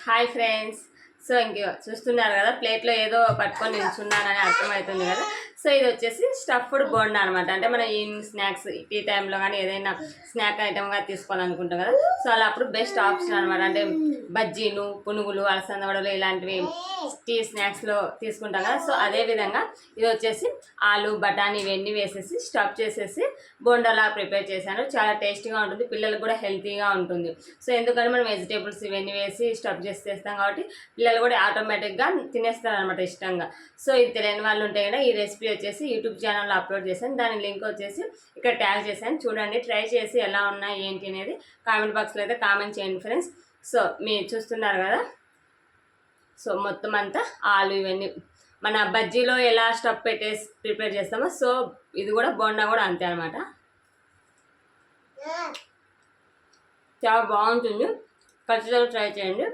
Hi friends. So ఇంక చూస్తున్నారు కదా, ప్లేట్లో ఏదో పట్టుకొని నిల్చున్నానని అర్థమవుతుంది కదా. సో ఇది వచ్చేసి స్టఫ్డ్ బోండా అనమాట. అంటే మనం ఈవినింగ్ స్నాక్స్ టీ టైంలో కానీ ఏదైనా స్నాక్ ఐటమ్గా తీసుకోవాలనుకుంటాం కదా. సో అలా అప్పుడు బెస్ట్ ఆప్షన్ అనమాట. అంటే బజ్జీలు, పునుగులు, అలసంద వడలు ఇలాంటివి టీ స్నాక్స్లో తీసుకుంటాం కదా. సో అదేవిధంగా ఇది వచ్చేసి ఆలు, బఠానీ ఇవన్నీ వేసేసి స్టఫ్ చేసేసి బోండాలా ప్రిపేర్ చేశాను. చాలా టేస్టీగా ఉంటుంది, పిల్లలకు కూడా హెల్తీగా ఉంటుంది. సో ఎందుకంటే మనం వెజిటేబుల్స్ ఇవన్నీ వేసి స్టఫ్ చేసి చేస్తాం కాబట్టి పిల్లలు కూడా ఆటోమేటిక్గా తినేస్తారు అనమాట ఇష్టంగా. సో ఇది తెలియని వాళ్ళు ఉంటే కదా, ఈ రెసిపీ వచ్చేసి యూట్యూబ్ ఛానల్లో అప్లోడ్ చేశాను. దాని లింక్ వచ్చేసి ఇక్కడ ట్యాగ్ చేశాను, చూడండి. ట్రై చేసి ఎలా ఉన్నాయి ఏంటి అనేది కామెంట్ బాక్స్లో అయితే కామెంట్ చేయండి ఫ్రెండ్స్. సో మీరు చూస్తున్నారు కదా. సో మొత్తం అంతా ఆలు ఇవన్నీ మన బజ్జీలో ఎలా స్టఫ్ పెట్టేసి ప్రిపేర్ చేస్తామో, సో ఇది కూడా బోండా కూడా అంతే అనమాట. చాలా బాగుంటుంది, ఖచ్చితంగా ట్రై చేయండి.